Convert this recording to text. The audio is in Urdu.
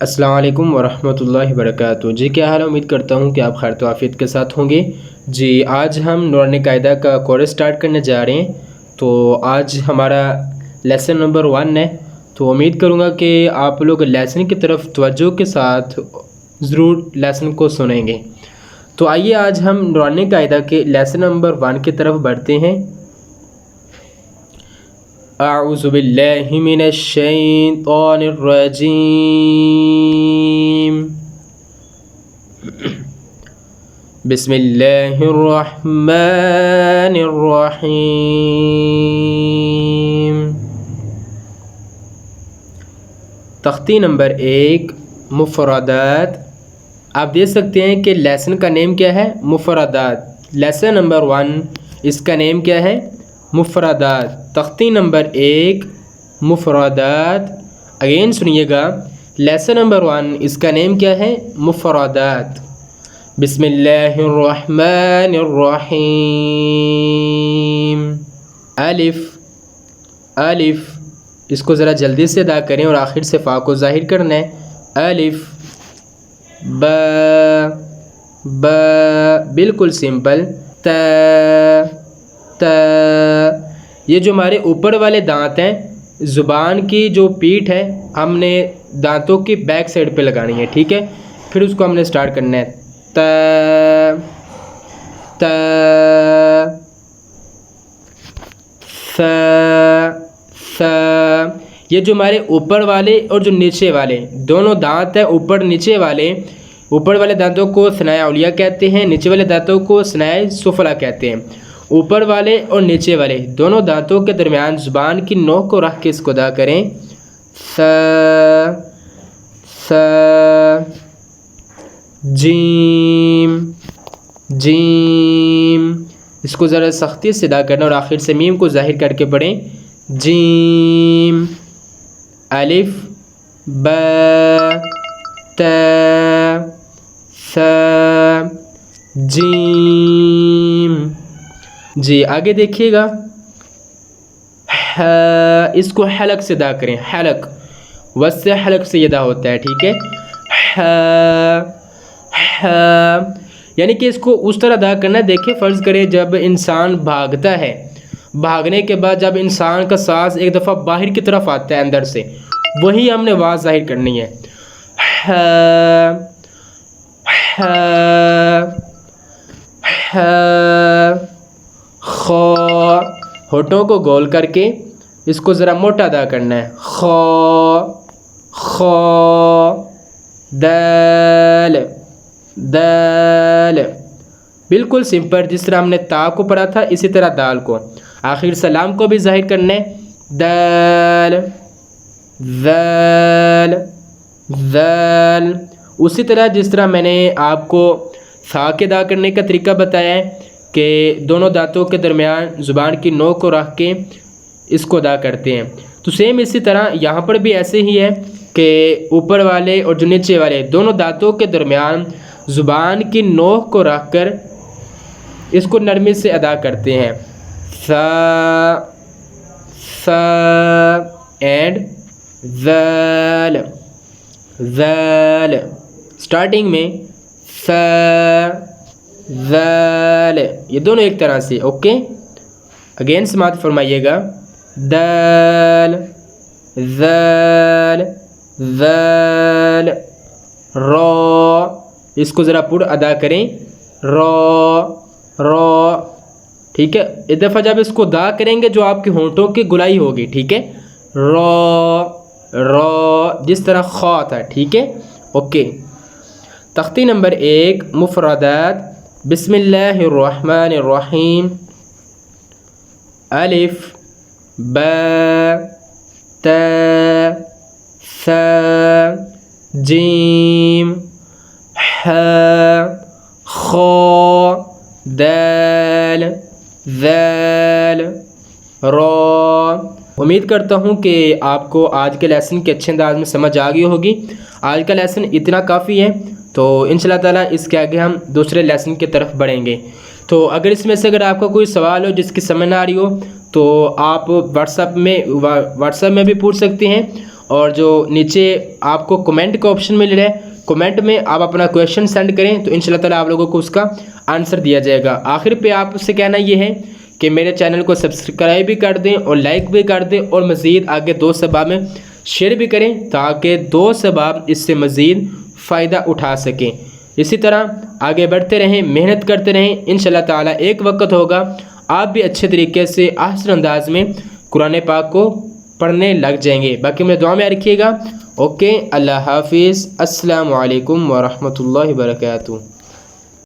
السلام علیکم ورحمۃ اللہ وبرکاتہ۔ جی کیا حال ہے؟ امید کرتا ہوں کہ آپ خیر و عافیت کے ساتھ ہوں گے۔ جی آج ہم نورانی قاعدہ کا کورس سٹارٹ کرنے جا رہے ہیں۔ تو آج ہمارا لیسن نمبر 1 ہے۔ تو امید کروں گا کہ آپ لوگ لیسن کی طرف توجہ کے ساتھ ضرور لیسن کو سنیں گے۔ تو آئیے آج ہم نورانی قاعدہ کے لیسن نمبر 1 کی طرف بڑھتے ہیں۔ اعوذ باللہ من الشیطان الرجیم، بسم اللہ الرحمن الرحیم۔ تختی نمبر 1 مفردات۔ آپ دیکھ سکتے ہیں کہ لیسن کا نیم کیا ہے؟ مفردات۔ لیسن نمبر 1 اس کا نیم کیا ہے؟ مفردات۔ تختی نمبر 1 مفردات۔ اگین سنیے گا، لیسن نمبر 1 اس کا نیم کیا ہے؟ مفردات۔ بسم اللہ الرحمن الرحیم۔ الف الف، اس کو ذرا جلدی سے ادا کریں اور آخر سے فا کو ظاہر کرنا ہے۔ الف با با، بالکل سمپل۔ تا تا، یہ جو ہمارے اوپر والے دانت ہیں، زبان کی جو پیٹھ ہے، ہم نے دانتوں کی بیک سائڈ پہ لگانی ہے، ٹھیک ہے؟ پھر اس کو ہم نے سٹارٹ کرنا ہے۔ تا تا، ثا ثا، یہ جو ہمارے اوپر والے اور جو نیچے والے دونوں دانت ہیں، اوپر نیچے والے، اوپر والے دانتوں کو ثنائے علیہ کہتے ہیں، نیچے والے دانتوں کو ثنائے سفلی کہتے ہیں۔ اوپر والے اور نیچے والے دونوں دانتوں کے درمیان زبان کی نوک کو رکھ کے اس کو ادا کریں۔ ثا ثا، جیم جیم، اس کو ذرا سختی سے ادا کرنا اور آخر سے میم کو ظاہر کر کے پڑھیں۔ جیم الف با تا ثا جیم۔ جی آگے دیکھیے گا، اس کو حلق سے ادا کریں۔ حلق، وس سے حلق سے ادا ہوتا ہے، ٹھیک ہے؟ یعنی کہ اس کو اس طرح ادا کرنا ہے۔ دیکھیں، فرض کریں جب انسان بھاگتا ہے، بھاگنے کے بعد جب انسان کا سانس ایک دفعہ باہر کی طرف آتا ہے اندر سے، وہی ہم نے آواز ظاہر کرنی ہے۔ خا، ہونٹوں کو گول کر کے اس کو ذرا موٹا ادا کرنا ہے۔ خا خا، دال دال، بالکل سمپل، جس طرح ہم نے تا کو پڑھا تھا اسی طرح دال کو، آخر سلام کو بھی ظاہر کرنا ہے۔ دال ذال ذال، اسی طرح جس طرح میں نے آپ کو ثا کے ادا کرنے کا طریقہ بتایا ہے کہ دونوں دانتوں کے درمیان زبان کی نوک کو رکھ کے اس کو ادا کرتے ہیں، تو سیم اسی طرح یہاں پر بھی ایسے ہی ہے کہ اوپر والے اور جو نیچے والے دونوں دانتوں کے درمیان زبان کی نوک کو رکھ کر اس کو نرمی سے ادا کرتے ہیں۔ ثا ثا اینڈ ذال ذال، سٹارٹنگ میں ثا ذال، یہ دونوں ایک طرح سے، اوکے؟ اگین سماعت فرمائیے گا، دال ذال ذال، را، اس کو ذرا پر ادا کریں، را را، ٹھیک ہے؟ ایک دفعہ جب اس کو ادا کریں گے جو آپ کے ہونٹوں کی گلائی ہوگی، ٹھیک ہے؟ را را، جس طرح خا تھا، ٹھیک ہے؟ اوکے۔ تختی نمبر 1 مفردات۔ بسم اللہ الرحمن الرحیم۔ الف با تا ثا جیم خا دال ذال را۔ امید کرتا ہوں کہ آپ کو آج کے لیسن کے اچھے انداز میں سمجھ آ گئی ہوگی۔ آج کا لیسن اتنا کافی ہے، تو انشاءاللہ تعالیٰ اس کے آگے ہم دوسرے لیسن کی طرف بڑھیں گے۔ تو اگر اس میں سے اگر آپ کا کوئی سوال ہو جس کی سمجھ نہ آ رہی ہو تو آپ واٹس ایپ میں بھی پوچھ سکتے ہیں، اور جو نیچے آپ کو کمنٹ کا آپشن مل رہا ہے، کمنٹ میں آپ اپنا کویشچن سینڈ کریں تو انشاءاللہ تعالیٰ آپ لوگوں کو اس کا آنسر دیا جائے گا۔ آخر پہ آپ سے کہنا یہ ہے کہ میرے چینل کو سبسکرائب بھی کر دیں اور لائک بھی کر دیں، اور مزید آگے دوست احباب میں شیئر بھی کریں تاکہ دوست احباب اس سے مزید فائدہ اٹھا سکیں۔ اسی طرح آگے بڑھتے رہیں، محنت کرتے رہیں، انشاءاللہ تعالیٰ ایک وقت ہوگا آپ بھی اچھے طریقے سے احسن انداز میں قرآن پاک کو پڑھنے لگ جائیں گے۔ باقی میں دعا میں رکھیے گا۔ اوکے، اللہ حافظ، السلام علیکم ورحمۃ اللہ وبرکاتہ۔